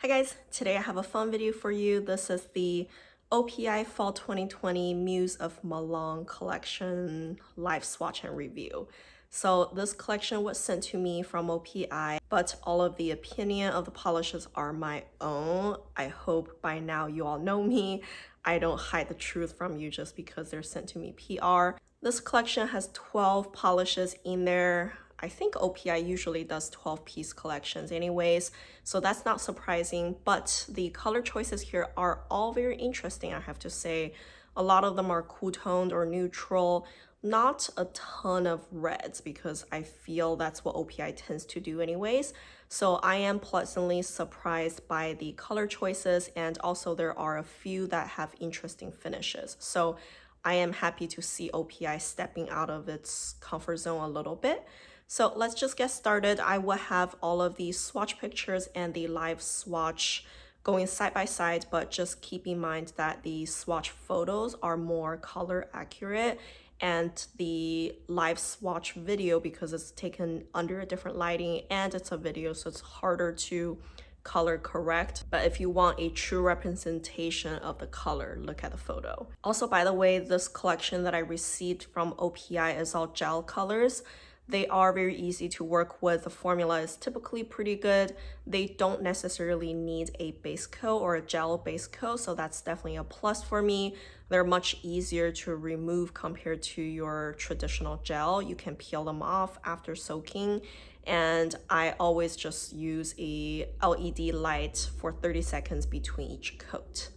Hi guys, today I have a fun video for you. This is the OPI Fall 2020 Muse of Milan collection live swatch and review. So this collection was sent to me from OPI, but all of the opinion of the polishes are my own. I hope by now you all know me. I don't hide the truth from you just because they're sent to me PR. This collection has 12 polishes in there. I think OPI usually does 12-piece collections anyways, so that's not surprising, but the color choices here are all very interesting, I have to say. A lot of them are cool toned or neutral, not a ton of reds because I feel that's what OPI tends to do anyways. So I am pleasantly surprised by the color choices, and also there are a few that have interesting finishes. So I am happy to see OPI stepping out of its comfort zone a little bit. So let's just get started. I will have all of the swatch pictures and the live swatch going side by side, but just keep in mind that the swatch photos are more color accurate, and the live swatch video, because it's taken under a different lighting and it's a video, so it's harder to color correct. But if you want a true representation of the color, look at the photo. Also, by the way, this collection that I received from OPI is all gel colors. They are very easy to work with. The formula is typically pretty good. They don't necessarily need a base coat or a gel base coat, so that's definitely a plus for me. They're much easier to remove compared to your traditional gel. You can peel them off after soaking, and I always just use a LED light for 30 seconds between each coat.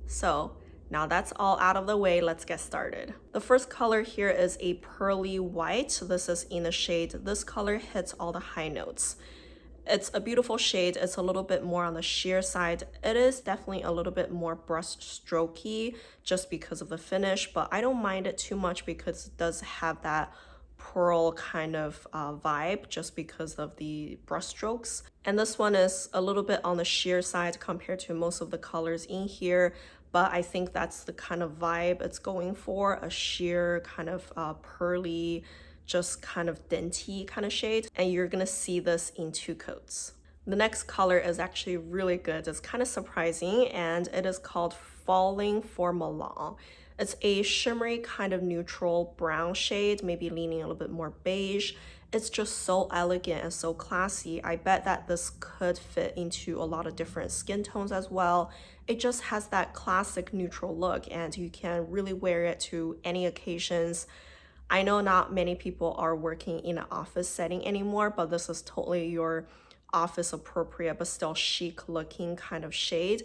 So now that's all out of the way, let's get started. The first color here is a pearly white. This is in the shade. This color hits all the high notes. It's a beautiful shade. It's a little bit more on the sheer side. It is definitely a little bit more brush strokey just because of the finish, but I don't mind it too much because it does have that pearl kind of vibe just because of the brush strokes. And this one is a little bit on the sheer side compared to most of the colors in here, but I think that's the kind of vibe it's going for, a sheer kind of pearly, just kind of dainty kind of shade. And you're gonna see this in two coats. The next color is actually really good. It's kind of surprising, and it is called Falling for Milan. It's a shimmery kind of neutral brown shade, maybe leaning a little bit more beige. It's just so elegant and so classy. I bet that this could fit into a lot of different skin tones as well. It just has that classic neutral look, and you can really wear it to any occasions. I know not many people are working in an office setting anymore, but this is totally your office appropriate but still chic looking kind of shade.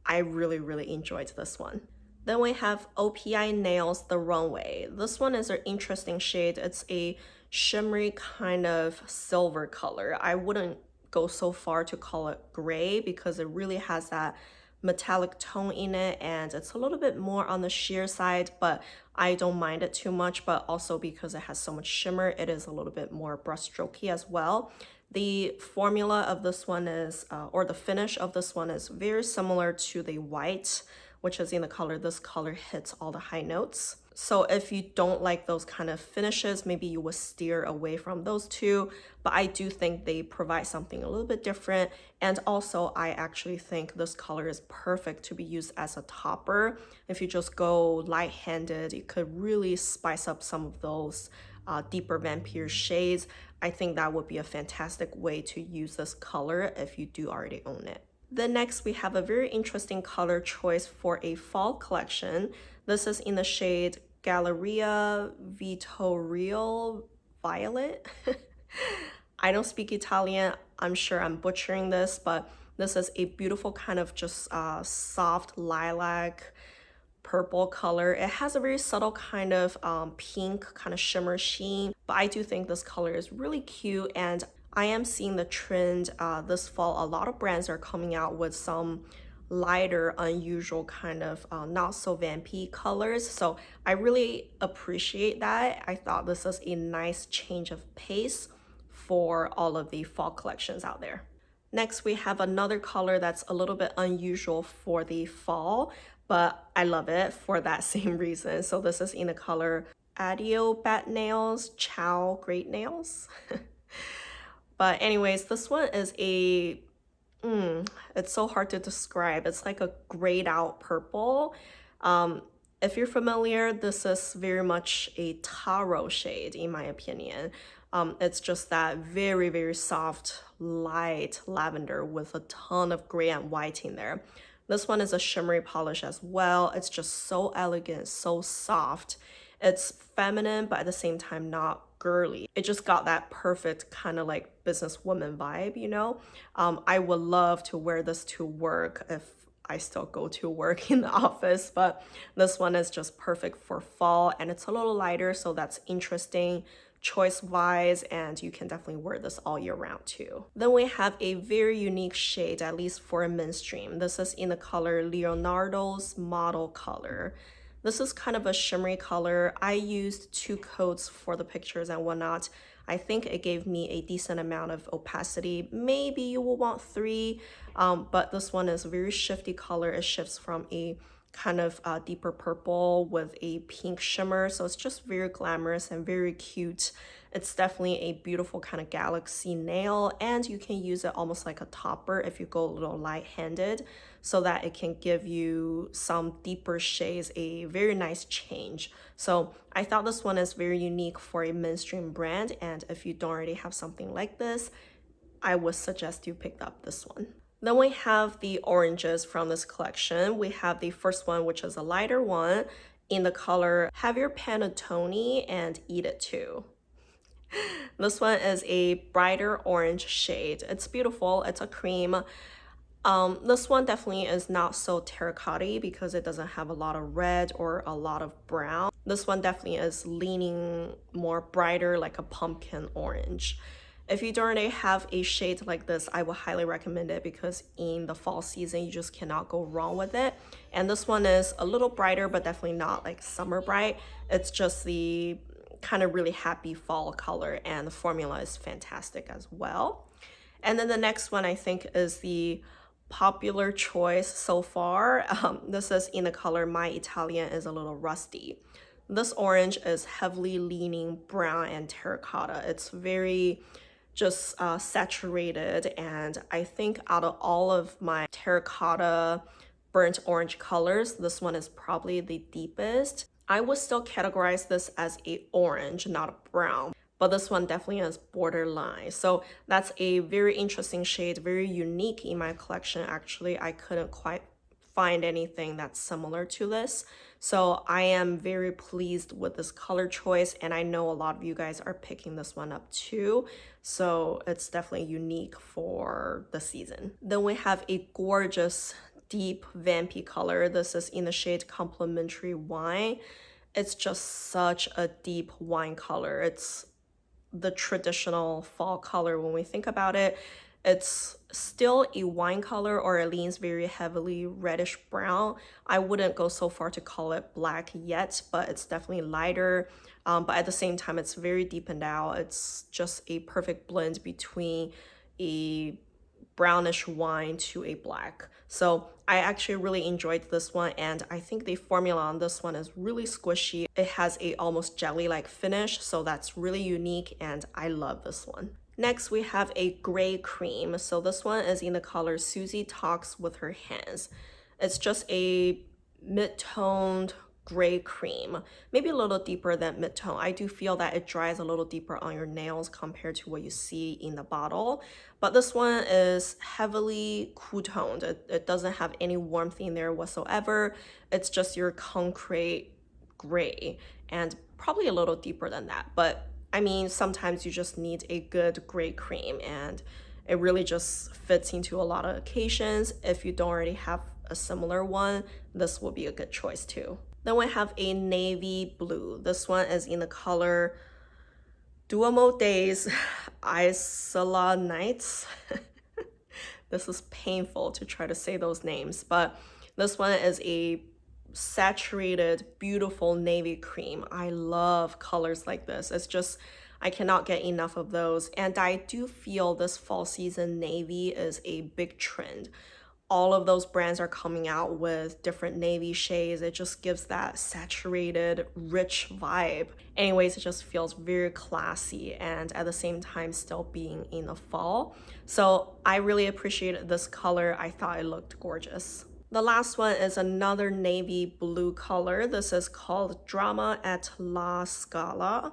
I really enjoyed this one. Then we have OPI Nails the Runway. This one is an interesting shade. It's a shimmery kind of silver color. I wouldn't go so far to call it gray because it really has that metallic tone in it, and it's a little bit more on the sheer side, but I don't mind it too much. But also because it has so much shimmer, it is a little bit more brushstrokey as well. The formula of this one is, or the finish of this one is very similar to the white, which is in the color. This color hits all the high notes. So if you don't like those kind of finishes, maybe you would steer away from those two, but I do think they provide something a little bit different. And also I actually think this color is perfect to be used as a topper. If you just go light-handed, it could really spice up some of those deeper vampire shades. I think that would be a fantastic way to use this color if you do already own it. Then next we have a very interesting color choice for a fall collection. This is in the shade Galleria Vittorio Violet. I don't speak Italian. I'm sure I'm butchering this, but this is a beautiful kind of just soft lilac purple color. It has a very subtle kind of pink kind of shimmer sheen, but I do think this color is really cute, and I am seeing the trend this fall. A lot of brands are coming out with some lighter, unusual kind of not so vampy colors. So I really appreciate that. I thought this is a nice change of pace for all of the fall collections out there. Next, we have another color that's a little bit unusual for the fall, but I love it for that same reason. So this is in the color Addio Bad Nails, Ciao Great Nails. But anyways, this one is a It's so hard to describe. It's like a grayed out purple. Um, if you're familiar, this is very much a taro shade, in my opinion. It's just that very, very soft, light lavender with a ton of gray and white in there. This one is a shimmery polish as well. It's just so elegant, so soft. It's feminine, but at the same time, not girly. It just got that perfect kind of like businesswoman vibe, you know? I would love to wear this to work if I still go to work in the office, but this one is just perfect for fall and it's a little lighter, so that's interesting choice wise, and you can definitely wear this all year round too. Then we have a very unique shade, at least for a mainstream. This is in the color Leonardo's Model Color. This is kind of a shimmery color. I used 2 coats for the pictures and whatnot. I think it gave me a decent amount of opacity. Maybe you will want 3, but this one is a very shifty color. It shifts from a kind of deeper purple with a pink shimmer, so it's just very glamorous and very cute. It's definitely a beautiful kind of galaxy nail, and you can use it almost like a topper if you go a little light-handed, so that it can give you some deeper shades, a very nice change. So I thought this one is very unique for a mainstream brand, and if you don't already have something like this, I would suggest you pick up this one. Then we have the oranges from this collection. We have the first one, which is a lighter one in the color Have Your Panettone and Eat It Too. This one is a brighter orange shade. It's beautiful. It's a cream. This one definitely is not so terracotta because it doesn't have a lot of red or a lot of brown. This one definitely is leaning more brighter, like a pumpkin orange. If you don't already have a shade like this, I would highly recommend it because in the fall season, you just cannot go wrong with it. And this one is a little brighter, but definitely not like summer bright. It's just the kind of really happy fall color, and the formula is fantastic as well. And then the next one I think is the popular choice so far. This is in the color My Italian is a Little Rusty. This orange is heavily leaning brown and terracotta. It's very just saturated, and I think out of all of my terracotta burnt orange colors, this one is probably the deepest. I would still categorize this as a orange, not a brown, but this one definitely is borderline. So that's a very interesting shade, very unique in my collection. Actually, I couldn't quite find anything that's similar to this. So I am very pleased with this color choice, and I know a lot of you guys are picking this one up too. So it's definitely unique for the season. Then we have a gorgeous deep vampy color. This is in the shade Complimentary Wine. It's just such a deep wine color. It's the traditional fall color when we think about it. It's still a wine color, or it leans very heavily reddish brown. I wouldn't go so far to call it black yet, but it's definitely lighter. But at the same time, it's very deepened out. It's just a perfect blend between a brownish wine to a black. So I actually really enjoyed this one, and I think the formula on this one is really squishy. It has a almost jelly-like finish, so that's really unique, and I love this one. Next, we have a gray cream. So this one is in the color Suzi Talks with Her Hands. It's just a mid-toned gray cream, maybe a little deeper than mid-tone. I do feel that it dries a little deeper on your nails compared to what you see in the bottle. But this one is heavily cool-toned. It doesn't have any warmth in there whatsoever. It's just your concrete gray, and probably a little deeper than that. But I mean, sometimes you just need a good gray cream, and it really just fits into a lot of occasions. If you don't already have a similar one, this will be a good choice too. Then we have a navy blue. This one is in the color Duomo Days Isola Nights. This is painful to try to say those names, but this one is a saturated, beautiful navy cream. I love colors like this. It's just, I cannot get enough of those. And I do feel this fall season navy is a big trend. all of those brands are coming out with different navy shades. It just gives that saturated, rich vibe. Anyways, it just feels very classy and at the same time still being in the fall. So I really appreciated this color. I thought it looked gorgeous. The last one is another navy blue color. This is called Drama at La Scala.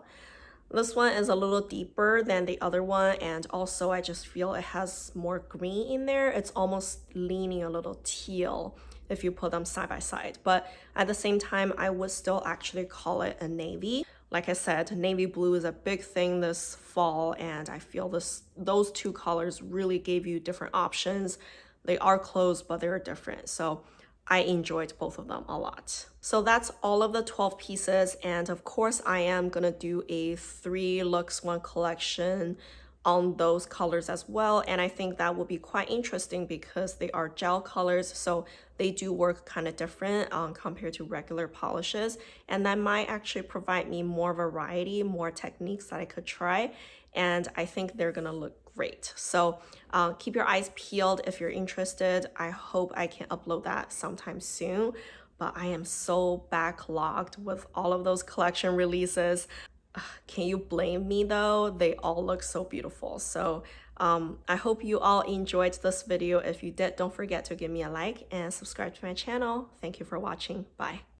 This one is a little deeper than the other one, and also I just feel it has more green in there. It's almost leaning a little teal if you put them side by side, but at the same time I would still actually call it a navy. Like I said, navy blue is a big thing this fall, and I feel those two colors really gave you different options. They are close, but they're different, so I enjoyed both of them a lot. So that's all of the 12 pieces, and of course I am gonna do a 3 looks 1 collection on those colors as well, and I think that will be quite interesting because they are gel colors, so they do work kind of different compared to regular polishes, and that might actually provide me more variety, more techniques that I could try, and I think they're gonna look great. So keep your eyes peeled if you're interested. I hope I can upload that sometime soon, but I am so backlogged with all of those collection releases. Can you blame me though? They all look so beautiful. So I hope you all enjoyed this video. If you did, don't forget to give me a like and subscribe to my channel. Thank you for watching. Bye.